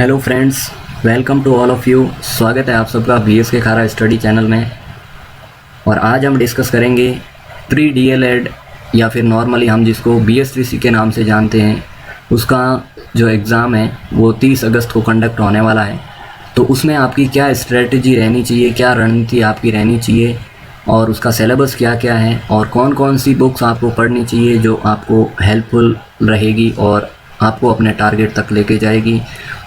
Hello friends, welcome to all of you. स्वागत है आप सबका बीएस के खारा स्टडी चैनल में। और आज हम डिस्कस करेंगे प्री डीएलएड या फिर नॉर्मली हम जिसको बीएसटीसी के नाम से जानते हैं, उसका जो एग्ज़ाम है वो 30 अगस्त को कंडक्ट होने वाला है। तो उसमें आपकी क्या स्ट्रेटजी रहनी चाहिए, क्या रणनीति आपकी रहनी चाहिए और उसका सिलेबस क्या क्या है और कौन कौन सी बुक्स आपको पढ़नी चाहिए जो आपको हेल्पफुल रहेगी और आपको अपने टारगेट तक लेके जाएगी,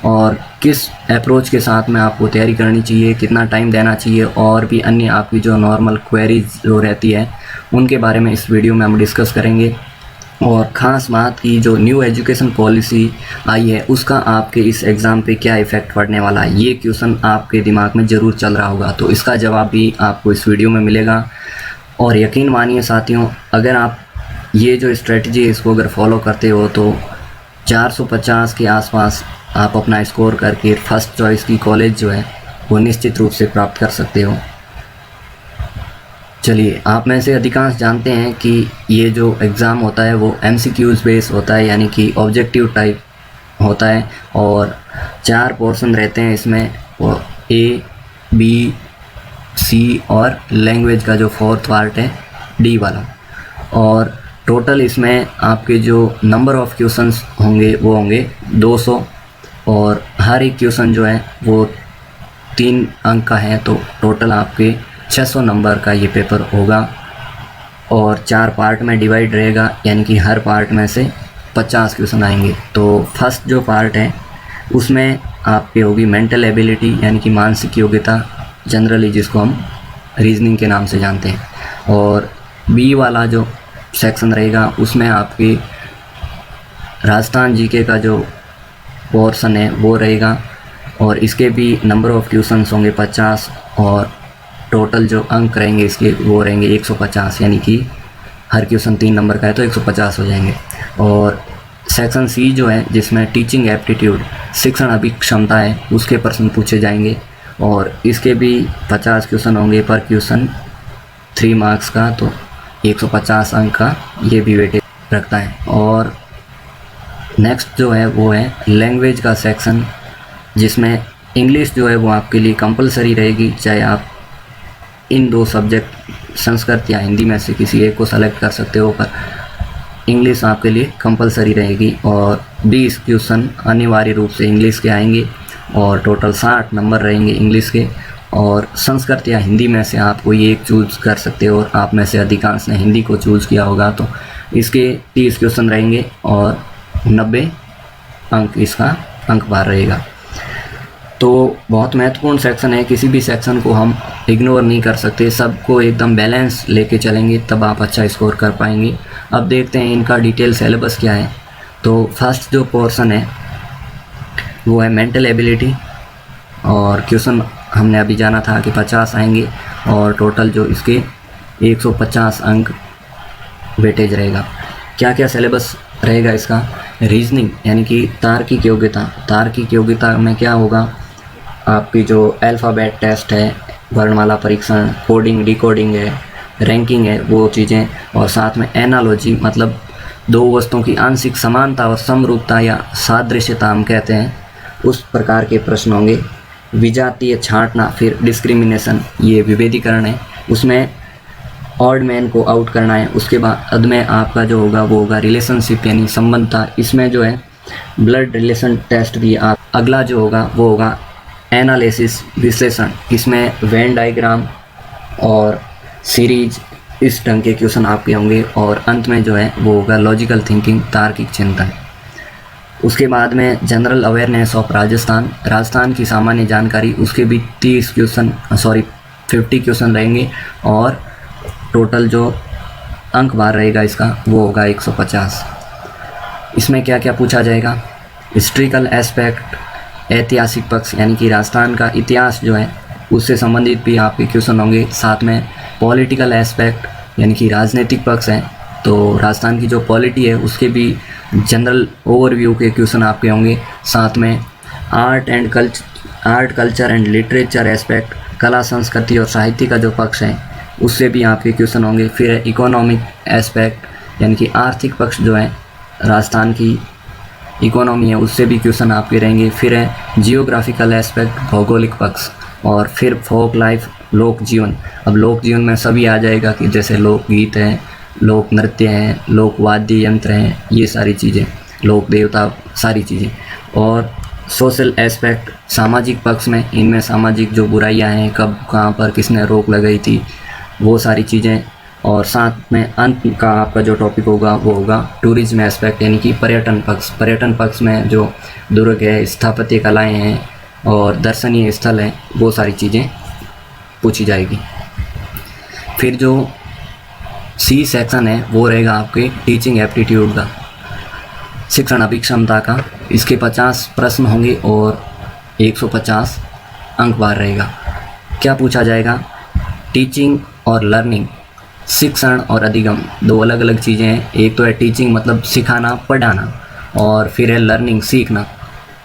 और किस अप्रोच के साथ में आपको तैयारी करनी चाहिए, कितना टाइम देना चाहिए, और भी अन्य आपकी जो नॉर्मल क्वेरीज जो रहती है उनके बारे में इस वीडियो में हम डिस्कस करेंगे। और ख़ास बात की जो न्यू एजुकेशन पॉलिसी आई है उसका आपके इस एग्ज़ाम पे क्या इफ़ेक्ट पड़ने वाला है, ये क्वेश्चन आपके दिमाग में ज़रूर चल रहा होगा। तो इसका जवाब भी आपको इस वीडियो में मिलेगा। और यकीन मानिए साथियों, अगर आप ये जो स्ट्रेटजी है इसको अगर फॉलो करते हो तो 450 के आसपास आप अपना स्कोर करके फर्स्ट चॉइस की कॉलेज जो है वो निश्चित रूप से प्राप्त कर सकते हो। चलिए, आप में से अधिकांश जानते हैं कि ये जो एग्ज़ाम होता है वो MCQs बेस होता है, यानी कि ऑब्जेक्टिव टाइप होता है। और 4 पोर्शन रहते हैं इसमें, वो A, B, C और लैंग्वेज का जो 4th पार्ट है D वाला। और टोटल इसमें आपके जो नंबर ऑफ़ क्वेश्चंस होंगे वो होंगे 200, और हर एक क्वेश्चन जो है वो 3 अंक का है। तो टोटल आपके 600 नंबर का ये पेपर होगा और 4 पार्ट में डिवाइड रहेगा, यानी कि हर पार्ट में से 50 क्वेश्चन आएंगे। तो फर्स्ट जो पार्ट है उसमें आपकी होगी मेंटल एबिलिटी, यानी कि मानसिक योग्यता, जनरली जिसको हम रीजनिंग के नाम से जानते हैं। और बी वाला जो सेक्शन रहेगा उसमें आपकी राजस्थान जीके का जो पोर्शन है वो रहेगा, और इसके भी नंबर ऑफ़ क्वेश्चंस होंगे 50, और टोटल जो अंक रहेंगे इसके वो रहेंगे 150, यानी कि हर क्वेश्चन 3 नंबर का है तो 150 हो जाएंगे। और सेक्शन सी जो है जिसमें टीचिंग एप्टीट्यूड, शिक्षण अभिक्षमता है, उसके प्रश्न पूछे जाएंगे, और इसके भी 50 क्वेश्चन होंगे पर क्वेश्चन 3 मार्क्स का, तो 150 अंक का ये भी वेटेज रखता है। और नेक्स्ट जो है वो है लैंग्वेज का सेक्शन, जिसमें इंग्लिश जो है वो आपके लिए कंपलसरी रहेगी, चाहे आप इन 2 सब्जेक्ट संस्कृत या हिंदी में से किसी एक को सेलेक्ट कर सकते हो, पर इंग्लिश आपके लिए कंपलसरी रहेगी। और 20 क्वेश्चन अनिवार्य रूप से इंग्लिश के आएंगे, और टोटल 60 नंबर रहेंगे इंग्लिश के। और संस्कृत या हिंदी में से आप कोई एक चूज़ कर सकते हो, और आप में से अधिकांश ने हिंदी को चूज़ किया होगा, तो इसके 30 क्वेश्चन रहेंगे और 90 अंक इसका अंक भार रहेगा। तो बहुत महत्वपूर्ण सेक्शन है, किसी भी सेक्शन को हम इग्नोर नहीं कर सकते, सबको एकदम बैलेंस लेके चलेंगे तब आप अच्छा स्कोर कर पाएंगे। अब देखते हैं इनका डिटेल सिलेबस क्या है। तो फर्स्ट जो पोर्शन है वो है मेंटल एबिलिटी, और क्वेश्चन हमने अभी जाना था कि 50 आएंगे, और टोटल जो इसके 150 अंक वेटेज रहेगा। क्या क्या सिलेबस रहेगा इसका? रीजनिंग, यानी कि तार्किक योग्यता। तार्किक योग्यता में क्या होगा, आपकी जो अल्फ़ाबेट टेस्ट है, वर्णमाला परीक्षण, कोडिंग डिकोडिंग है, रैंकिंग है, वो चीज़ें, और साथ में एनालॉजी, मतलब 2 वस्तुओं की आंशिक समानता और समरूपता या सादृश्यता हम कहते हैं, उस प्रकार के प्रश्न होंगे। विजातीय छांटना, फिर डिस्क्रिमिनेशन, ये विभेदीकरण है, उसमें ऑड मैन को आउट करना है। उसके बाद में आपका जो होगा वो होगा रिलेशनशिप, यानी संबंधता, इसमें जो है ब्लड रिलेशन टेस्ट भी आप। अगला जो होगा वो होगा एनालिसिस, विश्लेषण, इसमें वेन डायग्राम और सीरीज, इस ढंग के क्वेश्चन आपके होंगे। और अंत में जो है वो होगा लॉजिकल थिंकिंग, तार्किक चिंतन। उसके बाद में general awareness of Rajasthan, Rajasthan की सामान्य जानकारी, उसके भी 50 क्वेश्चन रहेंगे, और टोटल जो अंक भार रहेगा इसका वो होगा 150। इसमें क्या क्या पूछा जाएगा? हिस्ट्रिकल एस्पेक्ट, ऐतिहासिक पक्ष, यानी कि राजस्थान का इतिहास जो है उससे संबंधित भी आपके क्वेश्चन होंगे। साथ में पॉलिटिकल एस्पेक्ट, यानी कि राजनीतिक पक्ष है, तो राजस्थान की जो पॉलिटी है उसके भी जनरल ओवरव्यू के क्वेश्चन आपके होंगे। साथ में art culture and literature aspect, कला संस्कृति और साहित्य का जो पक्ष है उससे भी आपके क्वेश्चन होंगे। फिर इकोनॉमिक एस्पेक्ट, यानी कि आर्थिक पक्ष जो है राजस्थान की इकोनॉमी है उससे भी क्वेश्चन आपके रहेंगे। फिर है जियोग्राफिकल एस्पेक्ट, भौगोलिक पक्ष, और फिर फोक लाइफ, लोक जीवन। अब लोक जीवन में सभी आ जाएगा कि जैसे लोकगीत है, लोक नृत्य हैं, लोक वाद्य यंत्र हैं, ये सारी चीज़ें, लोक देवता, सारी चीज़ें। और सोशल एस्पेक्ट, सामाजिक पक्ष में इनमें सामाजिक जो बुराइयां हैं, कब कहाँ पर किसने रोक लगाई थी, वो सारी चीज़ें। और साथ में अंत का आपका जो टॉपिक होगा वो होगा टूरिज्म एस्पेक्ट, यानी कि पर्यटन पक्ष। पर्यटन पक्ष में जो दुर्ग है, स्थापत्य कलाएँ हैं और दर्शनीय स्थल हैं, वो सारी चीज़ें पूछी जाएगी। फिर जो सी सेक्शन है वो रहेगा आपके टीचिंग एप्टीट्यूड का, शिक्षण अभिक्षमता का। इसके 50 प्रश्न होंगे और 150 अंक बार रहेगा। क्या पूछा जाएगा? टीचिंग और लर्निंग, शिक्षण और अधिगम दो अलग अलग चीज़ें हैं। एक तो है टीचिंग मतलब सिखाना, पढ़ाना, और फिर है लर्निंग, सीखना,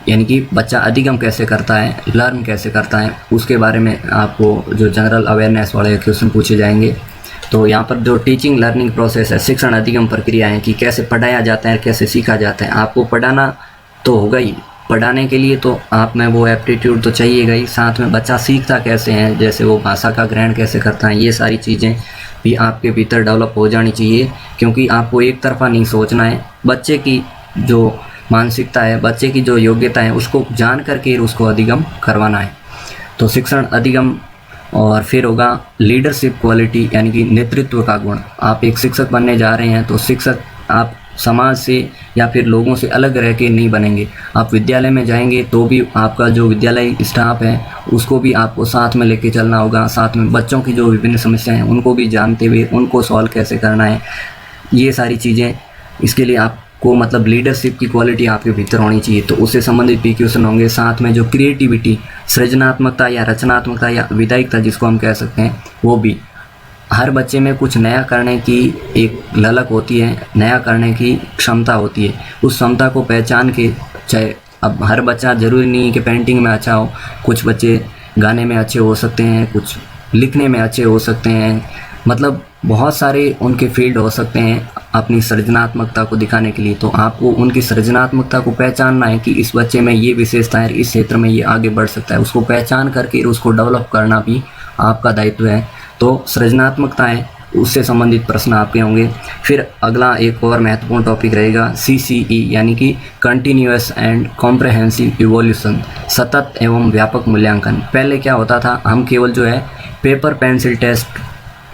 यानी कि बच्चा अधिगम कैसे करता है, लर्न कैसे करता है, उसके बारे में आपको जो जनरल अवेयरनेस वाले क्वेश्चन पूछे जाएंगे। तो यहाँ पर जो टीचिंग लर्निंग प्रोसेस है, शिक्षण अधिगम प्रक्रिया है कि कैसे पढ़ाया जाता है, कैसे सीखा जाता है। आपको पढ़ाना तो होगा ही, पढ़ाने के लिए तो आप में वो एप्टीट्यूड तो चाहिएगा ही, साथ में बच्चा सीखता कैसे है, जैसे वो भाषा का ग्रहण कैसे करता है, ये सारी चीज़ें भी आपके भीतर डेवलप हो जानी चाहिए। क्योंकि आपको एक तरफा नहीं सोचना है, बच्चे की जो मानसिकता है, बच्चे की जो योग्यता है, उसको जान करके उसको अधिगम करवाना है। तो शिक्षण अधिगम। और फिर होगा लीडरशिप क्वालिटी, यानी कि नेतृत्व का गुण। आप एक शिक्षक बनने जा रहे हैं तो शिक्षक आप समाज से या फिर लोगों से अलग रह के नहीं बनेंगे। आप विद्यालय में जाएंगे तो भी आपका जो विद्यालय स्टाफ है उसको भी आपको साथ में लेके चलना होगा, साथ में बच्चों की जो विभिन्न समस्याएं हैं उनको भी जानते हुए उनको सॉल्व कैसे करना है, ये सारी चीज़ें। इसके लिए आपको मतलब लीडरशिप की क्वालिटी आपके भीतर होनी चाहिए, तो उससे संबंधित भी क्वेश्चन होंगे। साथ में जो क्रिएटिविटी, सृजनात्मकता या रचनात्मकता या विधायकता जिसको हम कह सकते हैं, वो भी हर बच्चे में कुछ नया करने की एक ललक होती है, नया करने की क्षमता होती है। उस क्षमता को पहचान के, चाहे अब हर बच्चा ज़रूरी नहीं है कि पेंटिंग में अच्छा हो, कुछ बच्चे गाने में अच्छे हो सकते हैं, कुछ लिखने में अच्छे हो सकते हैं, मतलब बहुत सारे उनके फील्ड हो सकते हैं अपनी सृजनात्मकता को दिखाने के लिए। तो आपको उनकी सृजनात्मकता को पहचानना है कि इस बच्चे में ये विशेषता है, इस क्षेत्र में ये आगे बढ़ सकता है, उसको पहचान करके उसको डेवलप करना भी आपका दायित्व है। तो सृजनात्मकता है, उससे संबंधित प्रश्न आपके होंगे। फिर अगला एक और महत्वपूर्ण टॉपिक रहेगा CCE, यानी कि कंटिन्यूअस एंड कॉम्प्रहेंसिव इवोल्यूशन, सतत एवं व्यापक मूल्यांकन। पहले क्या होता था, हम केवल जो है पेपर पेंसिल टेस्ट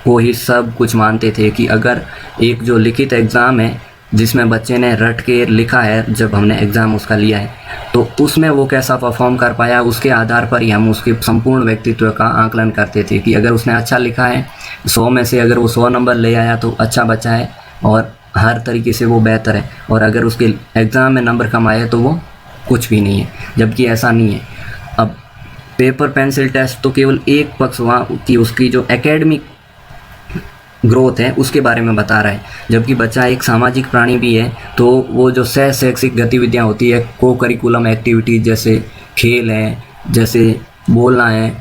को ही सब कुछ मानते थे कि अगर एक जो लिखित एग्ज़ाम है जिसमें बच्चे ने रट के लिखा है, जब हमने एग्ज़ाम उसका लिया है तो उसमें वो कैसा परफॉर्म कर पाया, उसके आधार पर ही हम उसके संपूर्ण व्यक्तित्व का आकलन करते थे कि अगर उसने अच्छा लिखा है, 100 में से अगर वो 100 नंबर ले आया तो अच्छा बच्चा है और हर तरीके से वो बेहतर है, और अगर उसके एग्ज़ाम में नंबर कम आए तो वो कुछ भी नहीं है, जबकि ऐसा नहीं है। अब पेपर पेंसिल टेस्ट तो केवल एक पक्ष हुआ कि उसकी जो एकेडमिक ग्रोथ है उसके बारे में बता रहा है, जबकि बच्चा एक सामाजिक प्राणी भी है। तो वो जो सह शैक्षिक गतिविधियाँ होती है, को करिकुलम एक्टिविटीज़ जैसे खेल है, जैसे बोलना है,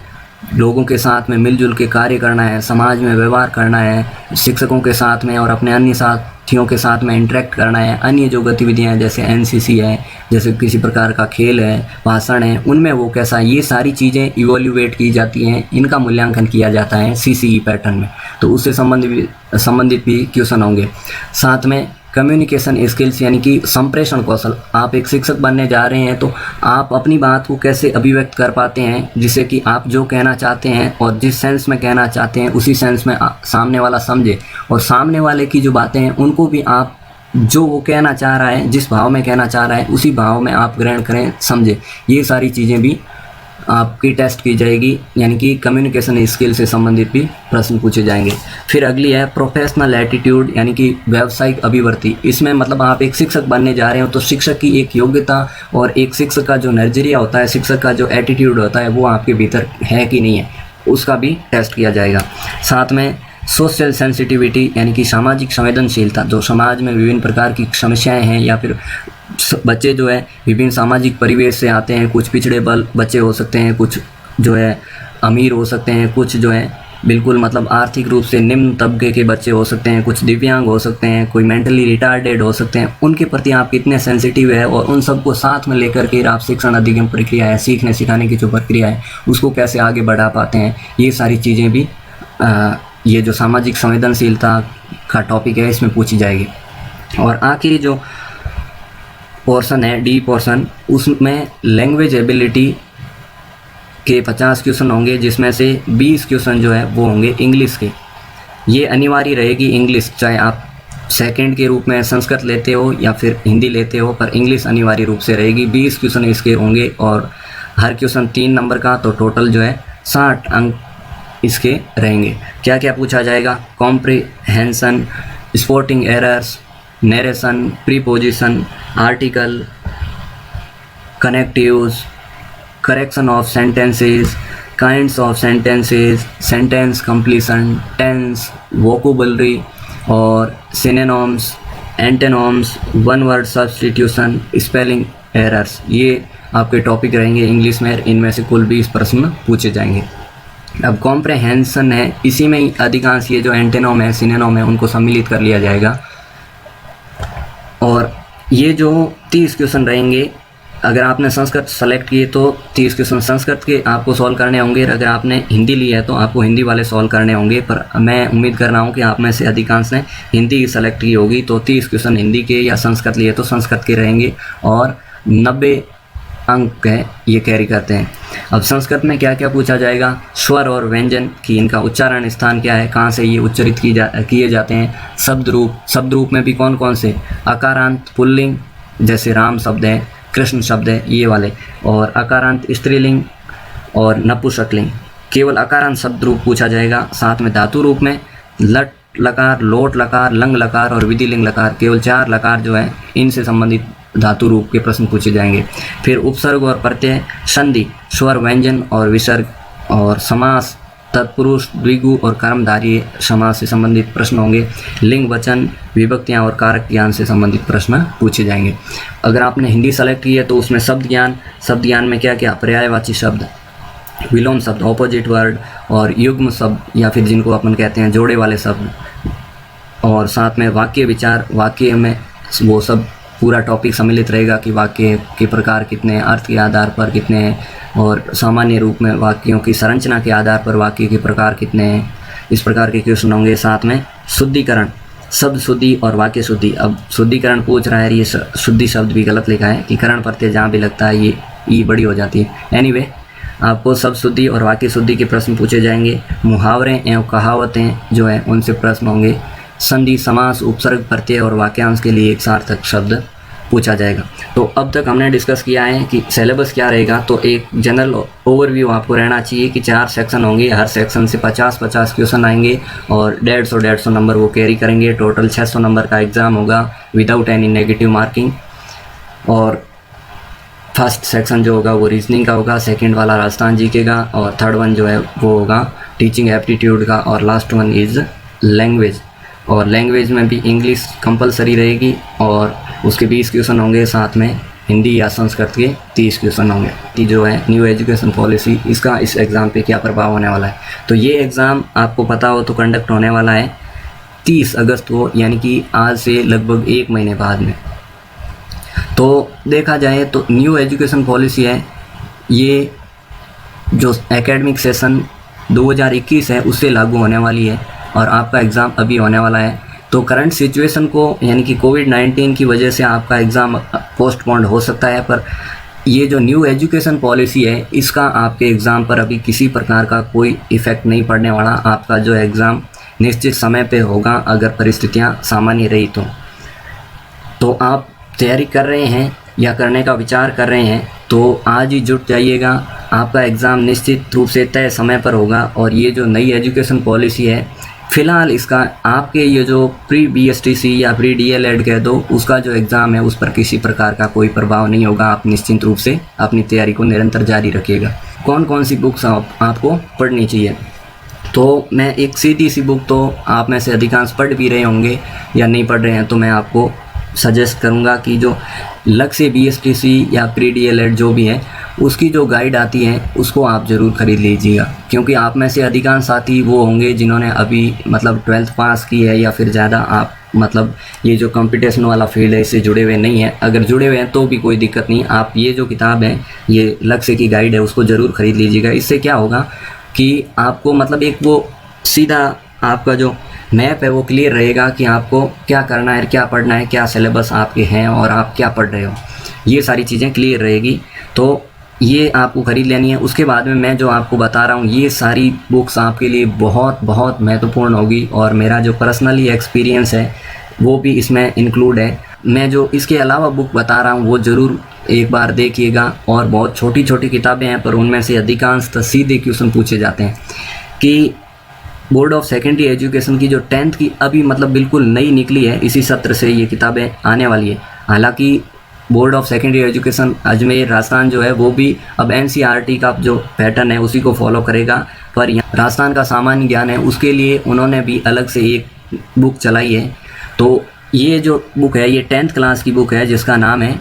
लोगों के साथ में मिलजुल के कार्य करना है, समाज में व्यवहार करना है, शिक्षकों के साथ में और अपने अन्य साथियों के साथ में इंटरेक्ट करना है, अन्य जो गतिविधियाँ हैं जैसे NCC है, जैसे किसी प्रकार का खेल है, भाषण है, उनमें वो कैसा, ये सारी चीज़ें इवोल्यूएट की जाती हैं, इनका मूल्यांकन किया जाता है CCE पैटर्न में। तो उससे संबंधित भी क्वेश्चन होंगे। साथ में कम्युनिकेशन स्किल्स, यानी कि संप्रेषण कौशल। आप एक शिक्षक बनने जा रहे हैं तो आप अपनी बात को कैसे अभिव्यक्त कर पाते हैं, जिससे कि आप जो कहना चाहते हैं और जिस सेंस में कहना चाहते हैं उसी सेंस में सामने वाला समझे, और सामने वाले की जो बातें हैं उनको भी आप जो वो कहना चाह रहा है, जिस भाव में कहना चाह रहा है उसी भाव में आप ग्रहण करें, समझे। ये सारी चीज़ें भी आपकी टेस्ट की जाएगी, यानी कि कम्युनिकेशन स्किल से संबंधित भी प्रश्न पूछे जाएंगे। फिर अगली है प्रोफेशनल एटीट्यूड, यानी कि व्यावसायिक अभिवृत्ति। इसमें मतलब आप एक शिक्षक बनने जा रहे हो तो शिक्षक की एक योग्यता और एक शिक्षक का जो नज़रिया होता है, शिक्षक का जो एटीट्यूड होता है, वो आपके भीतर है कि नहीं है, उसका भी टेस्ट किया जाएगा। साथ में सोशल सेंसिटिविटी, यानी कि सामाजिक संवेदनशीलता, जो समाज में विभिन्न प्रकार की समस्याएं हैं या फिर बच्चे जो है विभिन्न सामाजिक परिवेश से आते हैं, कुछ पिछड़े बच्चे हो सकते हैं, कुछ जो है अमीर हो सकते हैं, कुछ जो है बिल्कुल मतलब आर्थिक रूप से निम्न तबके के बच्चे हो सकते हैं, कुछ दिव्यांग हो सकते हैं, कोई मेंटली रिटार्डेड हो सकते हैं, उनके प्रति आप कितने सेंसिटिव है और उन सबको साथ में लेकर के आप शिक्षण अधिगम प्रक्रिया है, सीखने सिखाने की जो प्रक्रिया है उसको कैसे आगे बढ़ा पाते हैं, ये सारी चीज़ें भी ये जो सामाजिक संवेदनशीलता का टॉपिक है इसमें पूछी जाएगी। और आखिरी जो पोर्शन है डी पोर्शन, उसमें लैंग्वेज एबिलिटी के 50 क्वेश्चन होंगे, जिसमें से 20 क्वेश्चन जो है वो होंगे इंग्लिश के। ये अनिवार्य रहेगी इंग्लिश, चाहे आप सेकंड के रूप में संस्कृत लेते हो या फिर हिंदी लेते हो, पर इंग्लिश अनिवार्य रूप से रहेगी। 20 क्वेश्चन इसके होंगे और हर क्वेश्चन 3 नंबर का, तो टोटल जो है 60 अंक इसके रहेंगे। क्या क्या पूछा जाएगा? Comprehension, sporting errors, narration, preposition, article, connectives, correction of sentences, kinds of sentences, sentence completion, tense, vocabulary और synonyms, antonyms, one word substitution, spelling errors, ये आपके टॉपिक रहेंगे इंग्लिश में। इनमें से कुल 20 प्रश्न पूछे जाएंगे। अब कॉम्प्रहेंशन है, इसी में अधिकांश ये जो एंटेनोम है, सिनोनिम है, उनको सम्मिलित कर लिया जाएगा। और ये जो 30 क्वेश्चन रहेंगे, अगर आपने संस्कृत सेलेक्ट किए तो 30 क्वेश्चन संस्कृत के आपको सॉल्व करने होंगे, अगर आपने हिंदी लिया है तो आपको हिंदी वाले सॉल्व करने होंगे। पर मैं उम्मीद कर रहा हूँ कि आप में से अधिकांश ने हिंदी सेलेक्ट की होगी, तो 30 क्वेश्चन हिंदी के या संस्कृत लिए तो संस्कृत के रहेंगे और 90 अंक है ये कैरी करते हैं। अब संस्कृत में क्या क्या पूछा जाएगा? स्वर और व्यंजन की इनका उच्चारण स्थान क्या है, कहाँ से ये उच्चारित किए जाते हैं। शब्द रूप में भी कौन कौन से? अकारांत पुल्लिंग जैसे राम शब्द है, कृष्ण शब्द है, ये वाले, और अकारांत स्त्रीलिंग और नपुंसकलिंग। केवल अकारांत शब्द रूप पूछा जाएगा। साथ में धातु रूप में लट लकार, लोट लकार, लंग लकार और विधिलिंग लकार, केवल 4 लकार जो है इनसे संबंधित धातु रूप के प्रश्न पूछे जाएंगे। फिर उपसर्ग और प्रत्यय, संधि, स्वर, व्यंजन और विसर्ग और समास, तत्पुरुष, द्विगु और कर्मधारय समास से संबंधित प्रश्न होंगे। लिंग, वचन, विभक्तियाँ और कारक ज्ञान से संबंधित प्रश्न पूछे जाएंगे। अगर आपने हिंदी सेलेक्ट की है तो उसमें शब्द ज्ञान में क्या क्या? पर्यायवाची शब्द, विलोम शब्द, ऑपोजिट वर्ड और युग्म शब्द या फिर जिनको अपन कहते हैं जोड़े वाले शब्द, और साथ में वाक्य विचार, वाक्य में वो सब पूरा टॉपिक सम्मिलित रहेगा कि वाक्य के प्रकार कितने हैं, अर्थ के आधार पर कितने हैं, और सामान्य रूप में वाक्यों की संरचना के आधार पर वाक्य के प्रकार कितने हैं, इस प्रकार के क्वेश्चन होंगे। साथ में शुद्धिकरण, शब्द शुद्धि और वाक्य शुद्धि। अब शुद्धिकरण पूछ रहा है, ये शुद्धि शब्द भी गलत लिखा है कि करण प्रत्यय जहाँ भी लगता है ये ई बड़ी हो जाती है। एनीवे, आपको शब्द शुद्धि और वाक्य शुद्धि के प्रश्न पूछे जाएंगे। मुहावरे एवं कहावतें जो है उनसे प्रश्न होंगे। संधि, समास, उपसर्ग, प्रत्यय और वाक्यांश के लिए एक सार्थक शब्द पूछा जाएगा। तो अब तक हमने डिस्कस किया है कि सिलेबस क्या रहेगा। तो एक जनरल ओवरव्यू आपको रहना चाहिए कि 4 सेक्शन होंगे, हर सेक्शन से 50-50 क्वेश्चन आएंगे और 150 नंबर वो कैरी करेंगे। टोटल 600 नंबर का एग्ज़ाम होगा विदाउट एनी नेगेटिव मार्किंग। और फर्स्ट सेक्शन जो होगा वो रीजनिंग का होगा, सेकंड वाला राजस्थान जीके का, और थर्ड वन जो है वो होगा टीचिंग एप्टीट्यूड का, और लास्ट वन इज़ लैंग्वेज। और लैंग्वेज में भी इंग्लिश कंपलसरी रहेगी और उसके 20 क्वेश्चन होंगे, साथ में हिंदी या संस्कृत के 30 क्वेश्चन होंगे। कि जो है न्यू एजुकेशन पॉलिसी, इसका इस एग्ज़ाम पे क्या प्रभाव होने वाला है। तो ये एग्ज़ाम आपको पता हो तो कंडक्ट होने वाला है 30 अगस्त को, यानी कि आज से लगभग 1 महीने बाद में। तो देखा जाए तो न्यू एजुकेशन पॉलिसी है, ये जो एकेडमिक सेशन 2021 है उससे लागू होने वाली है और आपका एग्ज़ाम अभी होने वाला है। तो करंट सिचुएशन को यानी कि कोविड-19 की वजह से आपका एग्ज़ाम पोस्टपोन्ड हो सकता है, पर ये जो न्यू एजुकेशन पॉलिसी है इसका आपके एग्ज़ाम पर अभी किसी प्रकार का कोई इफ़ेक्ट नहीं पड़ने वाला। आपका जो एग्ज़ाम निश्चित समय पे होगा अगर परिस्थितियाँ सामान्य रही तो आप तैयारी कर रहे हैं या करने का विचार कर रहे हैं तो आज ही जुट जाइएगा। आपका एग्ज़ाम निश्चित रूप से तय समय पर होगा। और ये जो नई एजुकेशन पॉलिसी है, फ़िलहाल इसका आपके ये जो प्री BSTC या प्री DLED कह दो, उसका जो एग्ज़ाम है उस पर किसी प्रकार का कोई प्रभाव नहीं होगा। आप निश्चिंत रूप से अपनी तैयारी को निरंतर जारी रखिएगा। कौन कौन सी बुक्स आपको पढ़नी चाहिए? तो मैं एक सीधी सी बुक, तो आप में से अधिकांश पढ़ भी रहे होंगे या नहीं पढ़ रहे हैं, तो मैं आपको सजेस्ट करूंगा कि जो लक्ष्य BSTC या प्री DLED जो भी है उसकी जो गाइड आती है उसको आप ज़रूर ख़रीद लीजिएगा, क्योंकि आप में से अधिकांश साथी वो होंगे जिन्होंने अभी मतलब 12th पास की है या फिर ज़्यादा आप मतलब ये जो कंपटीशन वाला फील्ड है इससे जुड़े हुए नहीं हैं। अगर जुड़े हुए हैं तो भी कोई दिक्कत नहीं, आप ये जो किताब है ये लक्ष्य की गाइड है उसको ज़रूर ख़रीद लीजिएगा। इससे क्या होगा कि आपको मतलब एक वो सीधा आपका जो मैप है वो क्लियर रहेगा कि आपको क्या करना है, क्या पढ़ना है, क्या सिलेबस आपके हैं और आप क्या पढ़ रहे हो, ये सारी चीज़ें क्लियर रहेगी। तो ये आपको ख़रीद लेनी है। उसके बाद में मैं जो आपको बता रहा हूँ ये सारी बुक्स आपके लिए बहुत बहुत महत्वपूर्ण होगी और मेरा जो पर्सनली एक्सपीरियंस है वो भी इसमें इंक्लूड है। मैं जो इसके अलावा बुक बता रहा हूँ वो ज़रूर एक बार देखिएगा। और बहुत छोटी छोटी किताबें हैं पर उनमें से अधिकांश सीधे क्वेश्चन पूछे जाते हैं कि बोर्ड ऑफ सेकेंडरी एजुकेशन की जो 10th की अभी मतलब बिल्कुल नई निकली है, इसी सत्र से ये किताबें आने वाली है। हालांकि board of secondary education Ajmer Rajasthan जो है वो भी अब NCERT का जो पैटर्न है उसी को फॉलो करेगा, पर यहाँ राजस्थान का सामान्य ज्ञान है उसके लिए उन्होंने भी अलग से एक बुक चलाई है। तो ये जो बुक है ये 10th क्लास की बुक है जिसका नाम है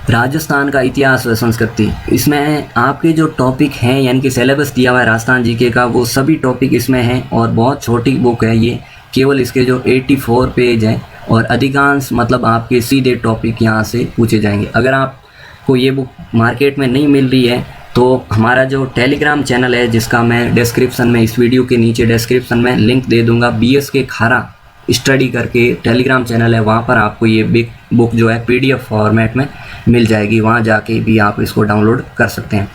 राजस्थान का इतिहास व संस्कृति। इसमें आपके जो टॉपिक हैं यानी कि सिलेबस दिया हुआ है राजस्थान जीके का वो सभी टॉपिक इसमें हैं और बहुत छोटी बुक है ये, केवल इसके जो 84 पेज हैं और अधिकांश मतलब आपके सीधे टॉपिक यहाँ से पूछे जाएंगे। अगर आपको ये बुक मार्केट में नहीं मिल रही है तो हमारा जो टेलीग्राम चैनल है जिसका मैं डिस्क्रिप्शन में इस वीडियो के नीचे डिस्क्रिप्शन में लिंक दे दूँगा, BSK खारा स्टडी करके टेलीग्राम चैनल है, वहाँ पर आपको ये बिग बुक जो है PDF फॉर्मेट में मिल जाएगी, वहाँ जाके भी आप इसको डाउनलोड कर सकते हैं।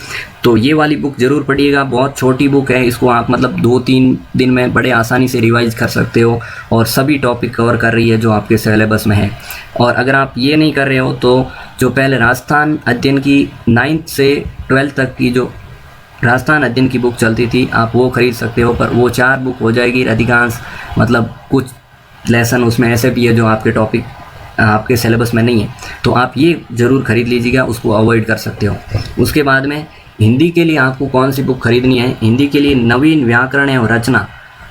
तो ये वाली बुक ज़रूर पढ़िएगा, बहुत छोटी बुक है, इसको आप मतलब 2-3 दिन में बड़े आसानी से रिवाइज कर सकते हो और सभी टॉपिक कवर कर रही है जो आपके सिलेबस में है। और अगर आप ये नहीं कर रहे हो तो जो पहले राजस्थान अध्ययन की 9th से 12th तक की जो राजस्थान अध्ययन की बुक चलती थी आप वो ख़रीद सकते हो, पर वो 4 बुक हो जाएगी। अधिकांश मतलब कुछ लेसन उसमें ऐसे भी है जो आपके टॉपिक आपके सिलेबस में नहीं है, तो आप ये ज़रूर ख़रीद लीजिएगा, उसको अवॉइड कर सकते हो। उसके बाद में हिंदी के लिए आपको कौन सी बुक खरीदनी है? हिंदी के लिए नवीन व्याकरण और रचना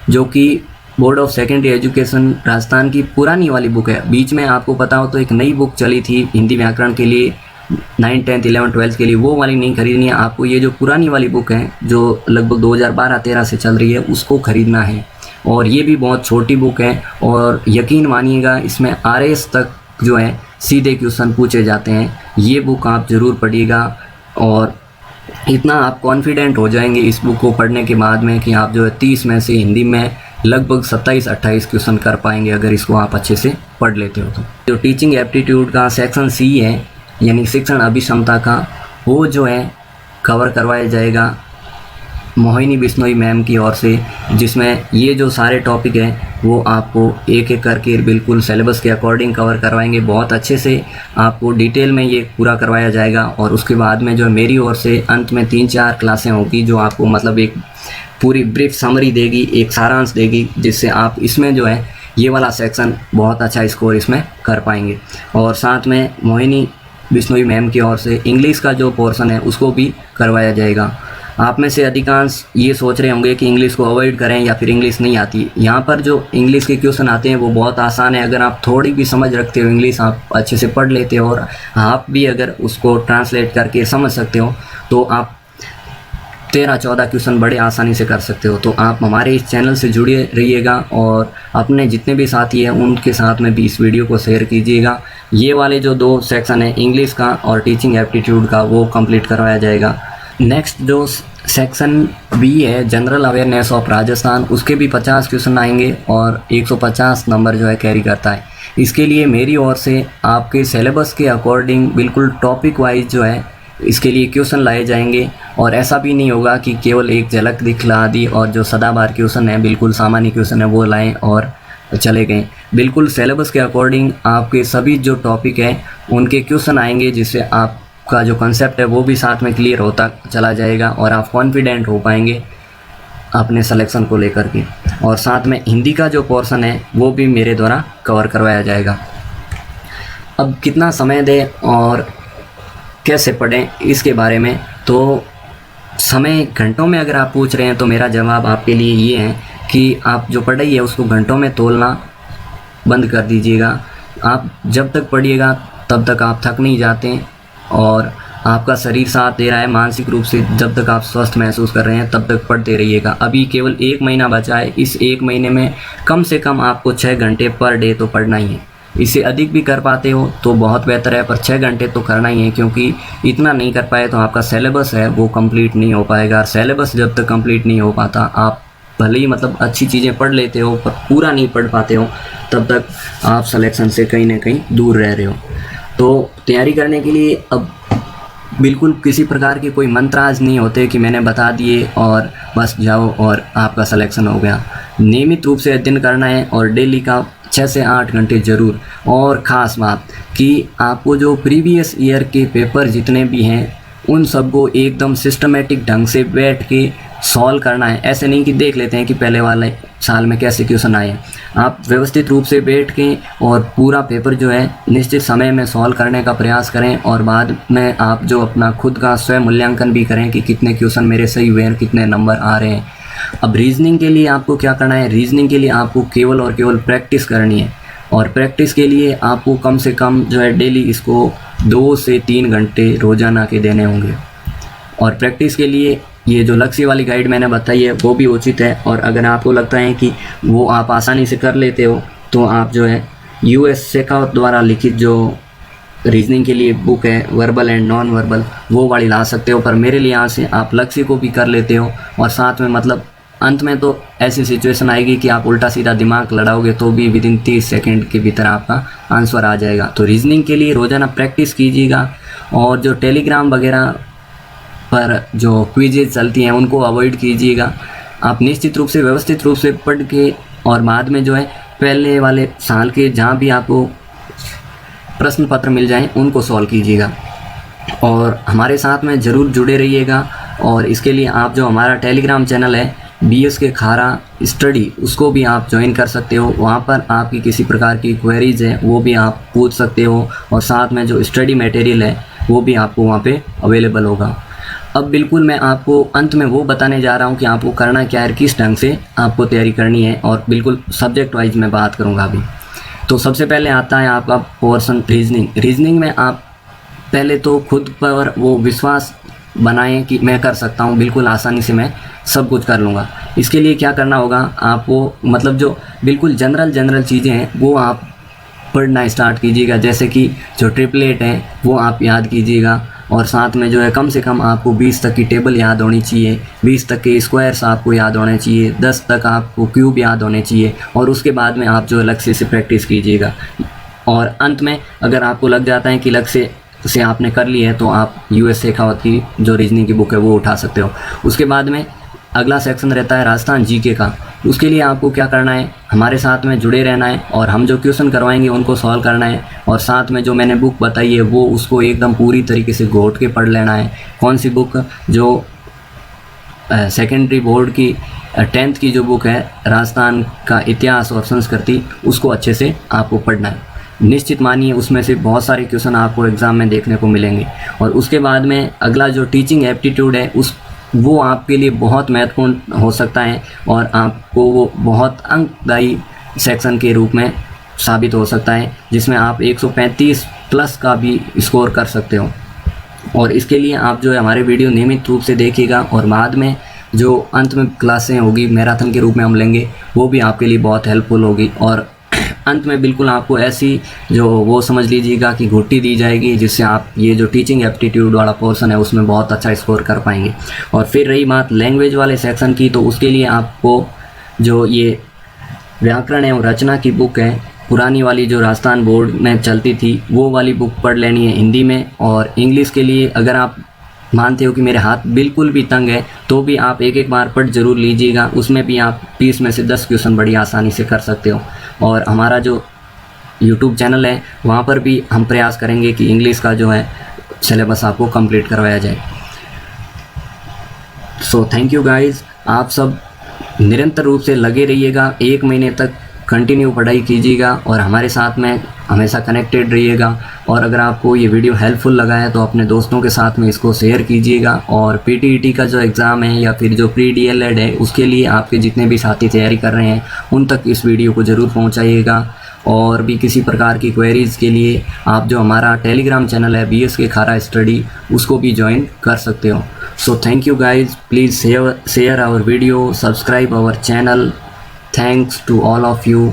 जो कि board of secondary education Rajasthan की पुरानी वाली बुक है। बीच में आपको पता हो तो एक नई बुक चली थी हिंदी व्याकरण के लिए 9th 10th 11th 12th के लिए, वो वाली नहीं खरीदनी है आपको। ये जो पुरानी वाली बुक है जो लगभग 2012-13 से चल रही है उसको ख़रीदना है। और ये भी बहुत छोटी बुक है और यकीन मानिएगा इसमें RS तक जो है सीधे क्वेश्चन पूछे जाते हैं। ये बुक आप ज़रूर पढ़िएगा और इतना आप कॉन्फिडेंट हो जाएंगे इस बुक को पढ़ने के बाद में कि आप जो है 30 में से हिंदी में लगभग 27-28 क्वेश्चन कर पाएंगे अगर इसको आप अच्छे से पढ़ लेते हो तो। जो टीचिंग एप्टीट्यूड का सेक्शन C है यानी शिक्षण अभिक्षमता का, वो जो है कवर करवाया जाएगा मोहिनी बिश्नोई मैम की ओर से, जिसमें ये जो सारे टॉपिक हैं वो आपको एक एक करके बिल्कुल सिलेबस के अकॉर्डिंग कवर करवाएंगे। बहुत अच्छे से आपको डिटेल में ये पूरा करवाया जाएगा। और उसके बाद में जो मेरी ओर से अंत में 3-4 क्लासें होगी जो आपको मतलब एक पूरी ब्रीफ समरी देगी, एक सारांश देगी, जिससे आप इसमें जो है ये वाला सेक्शन बहुत अच्छा स्कोर इसमें कर पाएंगे। और साथ में मोहिनी बिश्नोई मैम की ओर से इंग्लिश का जो पोर्शन है उसको भी करवाया जाएगा। आप में से अधिकांश ये सोच रहे होंगे कि इंग्लिश को अवॉइड करें या फिर इंग्लिश नहीं आती। यहाँ पर जो इंग्लिश के क्वेश्चन आते हैं वो बहुत आसान है। अगर आप थोड़ी भी समझ रखते हो इंग्लिश, आप अच्छे से पढ़ लेते हो और आप भी अगर उसको ट्रांसलेट करके समझ सकते हो तो आप 13-14 क्वेश्चन बड़े आसानी से कर सकते हो। तो आप हमारे इस चैनल से जुड़े रहिएगा और अपने जितने भी साथी हैं उनके साथ में भी इस वीडियो को शेयर कीजिएगा। ये वाले जो 2 सेक्शन है इंग्लिश का और टीचिंग एप्टीट्यूड का वो कंप्लीट करवाया जाएगा। नेक्स्ट जो सेक्शन B है जनरल अवेयरनेस ऑफ राजस्थान, उसके भी 50 क्वेश्चन आएंगे और 150 नंबर जो है कैरी करता है। इसके लिए मेरी ओर से आपके सिलेबस के अकॉर्डिंग बिल्कुल टॉपिक वाइज जो है इसके लिए क्वेश्चन लाए जाएंगे। और ऐसा भी नहीं होगा कि केवल एक झलक दिखला दी और जो सदाबहार क्वेश्चन है बिल्कुल सामान्य क्वेश्चन है वो लाएँ और चले गए। बिल्कुल सिलेबस के अकॉर्डिंग आपके सभी जो टॉपिक है उनके क्वेश्चन आएंगे, जिससे आपका जो कंसेप्ट है वो भी साथ में क्लियर होता चला जाएगा और आप कॉन्फिडेंट हो पाएंगे अपने सिलेक्शन को लेकर के। और साथ में हिंदी का जो पोर्शन है वो भी मेरे द्वारा कवर करवाया जाएगा। अब कितना समय दें और कैसे पढ़ें इसके बारे में, तो समय घंटों में अगर आप पूछ रहे हैं तो मेरा जवाब आपके लिए ये है कि आप जो पढ़ाई है उसको घंटों में तोलना बंद कर दीजिएगा। आप जब तक पढ़िएगा तब तक आप थक नहीं जाते और आपका शरीर साथ दे रहा है, मानसिक रूप से जब तक आप स्वस्थ महसूस कर रहे हैं तब तक पढ़ते रहिएगा। अभी केवल 1 महीना बचा है, इस 1 महीने में कम से कम आपको 6 घंटे पर डे तो पढ़ना ही है। इससे अधिक भी कर पाते हो तो बहुत बेहतर है, पर 6 घंटे तो करना ही है, क्योंकि इतना नहीं कर पाए तो आपका सिलेबस है वो कंप्लीट नहीं हो पाएगा। और सिलेबस जब तक कंप्लीट नहीं हो पाता, आप भले ही मतलब अच्छी चीज़ें पढ़ लेते हो पर पूरा नहीं पढ़ पाते हो, तब तक आप सिलेक्शन से कहीं ना कहीं दूर रह रहे हो। तो तैयारी करने के लिए अब बिल्कुल किसी प्रकार के कोई मंत्राज नहीं होते कि मैंने बता दिए और बस जाओ और आपका सिलेक्शन हो गया। नियमित रूप से अध्ययन करना है और डेली का 6 से 8 घंटे ज़रूर। और ख़ास बात कि आपको जो प्रीवियस ईयर के पेपर जितने भी हैं उन सबको एकदम सिस्टमेटिक ढंग से बैठ के सॉल्व करना है। ऐसे नहीं कि देख लेते हैं कि पहले वाले साल में कैसे क्वेश्चन आए हैं। आप व्यवस्थित रूप से बैठ के और पूरा पेपर जो है निश्चित समय में सॉल्व करने का प्रयास करें, और बाद में आप जो अपना खुद का स्वयं मूल्यांकन भी करें कि कितने क्वेश्चन मेरे सही हुए हैं, कितने नंबर आ रहे हैं। अब रीजनिंग के लिए आपको क्या करना है, रीजनिंग के लिए आपको केवल और केवल प्रैक्टिस करनी है, और प्रैक्टिस के लिए आपको कम से कम जो है डेली इसको 2 से 3 घंटे रोज़ाना के देने होंगे। और प्रैक्टिस के लिए ये जो लक्ष्य वाली गाइड मैंने बताई है वो भी उचित है। और अगर आपको लगता है कि वो आप आसानी से कर लेते हो तो आप जो है US शेखावत द्वारा लिखित जो रीजनिंग के लिए बुक है वर्बल एंड नॉन वर्बल, वो वाली ला सकते हो। पर मेरे लिए यहाँ से आप लक्ष्य को भी कर लेते हो, और साथ में मतलब अंत में तो ऐसी सिचुएशन आएगी कि आप उल्टा सीधा दिमाग लड़ाओगे तो भी विदिन 30 सेकेंड के भीतर आपका आंसर आ जाएगा। तो रीजनिंग के लिए रोज़ाना प्रैक्टिस कीजिएगा, और जो टेलीग्राम वगैरह पर जो क्विजेज चलती हैं उनको अवॉइड कीजिएगा। आप निश्चित रूप से व्यवस्थित रूप से पढ़ के और बाद में जो है पहले वाले साल के जहाँ भी आपको प्रश्न पत्र मिल जाएं उनको सॉल्व कीजिएगा, और हमारे साथ में ज़रूर जुड़े रहिएगा। और इसके लिए आप जो हमारा टेलीग्राम चैनल है BS के खारा स्टडी, उसको भी आप ज्वाइन कर सकते हो। वहाँ पर आपकी किसी प्रकार की क्वेरीज है वो भी आप पूछ सकते हो, और साथ में जो स्टडी मटेरियल है वो भी आपको वहाँ पे अवेलेबल होगा। अब बिल्कुल मैं आपको अंत में वो बताने जा रहा हूँ कि आपको करना क्या है, किस ढंग से आपको तैयारी करनी है, और बिल्कुल सब्जेक्ट वाइज मैं बात करूँगा अभी। तो सबसे पहले आता है आपका पोर्शन रीजनिंग। रीजनिंग में आप पहले तो खुद पर वो विश्वास बनाएं कि मैं कर सकता हूँ, बिल्कुल आसानी से मैं सब कुछ कर लूँगा। इसके लिए क्या करना होगा, आपको मतलब जो बिल्कुल जनरल चीज़ें हैं वो आप पढ़ना स्टार्ट कीजिएगा। जैसे कि जो ट्रिपलेट हैं वो आप याद कीजिएगा, और साथ में जो है कम से कम आपको 20 तक की टेबल याद होनी चाहिए, 20 तक के स्क्वायर्स आपको याद होने चाहिए, 10 तक आपको क्यूब याद होने चाहिए, और उसके बाद में आप जो है लक्ष्य से प्रैक्टिस कीजिएगा। और अंत में अगर आपको लग जाता है कि लक्ष्य से आपने कर लिया है तो आप US शेखावत की जो रीजनिंग की बुक है वो उठा सकते हो। उसके बाद में अगला सेक्शन रहता है राजस्थान GK का। उसके लिए आपको क्या करना है, हमारे साथ में जुड़े रहना है, और हम जो क्वेश्चन करवाएंगे उनको सॉल्व करना है, और साथ में जो मैंने बुक बताई है वो उसको एकदम पूरी तरीके से घोट के पढ़ लेना है। कौन सी बुक, जो सेकेंडरी बोर्ड की 10th की जो बुक है राजस्थान का इतिहास और संस्कृति, उसको अच्छे से आपको पढ़ना है। निश्चित मानिए उसमें से बहुत सारे क्वेश्चन आपको एग्ज़ाम में देखने को मिलेंगे। और उसके बाद में अगला जो टीचिंग एप्टीट्यूड है वो आपके लिए बहुत महत्वपूर्ण हो सकता है, और आपको वो बहुत अंकदायी सेक्शन के रूप में साबित हो सकता है, जिसमें आप 135 प्लस का भी स्कोर कर सकते हो। और इसके लिए आप जो है हमारे वीडियो नियमित रूप से देखिएगा, और बाद में जो अंत में क्लासें होगी मैराथन के रूप में हम लेंगे वो भी आपके लिए बहुत हेल्पफुल होगी। और अंत में बिल्कुल आपको ऐसी जो वो समझ लीजिएगा कि घुट्टी दी जाएगी, जिससे आप ये जो टीचिंग एप्टीट्यूड वाला पोर्शन है उसमें बहुत अच्छा स्कोर कर पाएंगे। और फिर रही बात लैंग्वेज वाले सेक्शन की, तो उसके लिए आपको जो ये व्याकरण एवं रचना की बुक है पुरानी वाली जो राजस्थान बोर्ड में चलती थी वो वाली बुक पढ़ लेनी है हिंदी में। और इंग्लिश के लिए अगर आप मानते हो कि मेरे हाथ बिल्कुल भी तंग है तो भी आप एक बार पढ़ जरूर लीजिएगा, उसमें भी आप 30 में से 10 क्वेश्चन बड़ी आसानी से कर सकते हो। और हमारा जो YouTube चैनल है वहाँ पर भी हम प्रयास करेंगे कि इंग्लिश का जो है सिलेबस आपको कंप्लीट करवाया जाए। सो थैंक यू गाइस, आप सब निरंतर रूप से लगे रहिएगा, 1 महीने तक कंटिन्यू पढ़ाई कीजिएगा और हमारे साथ में हमेशा कनेक्टेड रहिएगा। और अगर आपको ये वीडियो हेल्पफुल लगा है तो अपने दोस्तों के साथ में इसको शेयर कीजिएगा। और PTET का जो एग्ज़ाम है या फिर जो प्री DLED है उसके लिए आपके जितने भी साथी तैयारी कर रहे हैं उन तक इस वीडियो को ज़रूर पहुंचाइएगा। और भी किसी प्रकार की क्वेरीज़ के लिए आप जो हमारा टेलीग्राम चैनल है BSK खारा स्टडी, उसको भी ज्वाइन कर सकते हो। So thank you guys, please share our video, subscribe our channel. Thanks to all of you.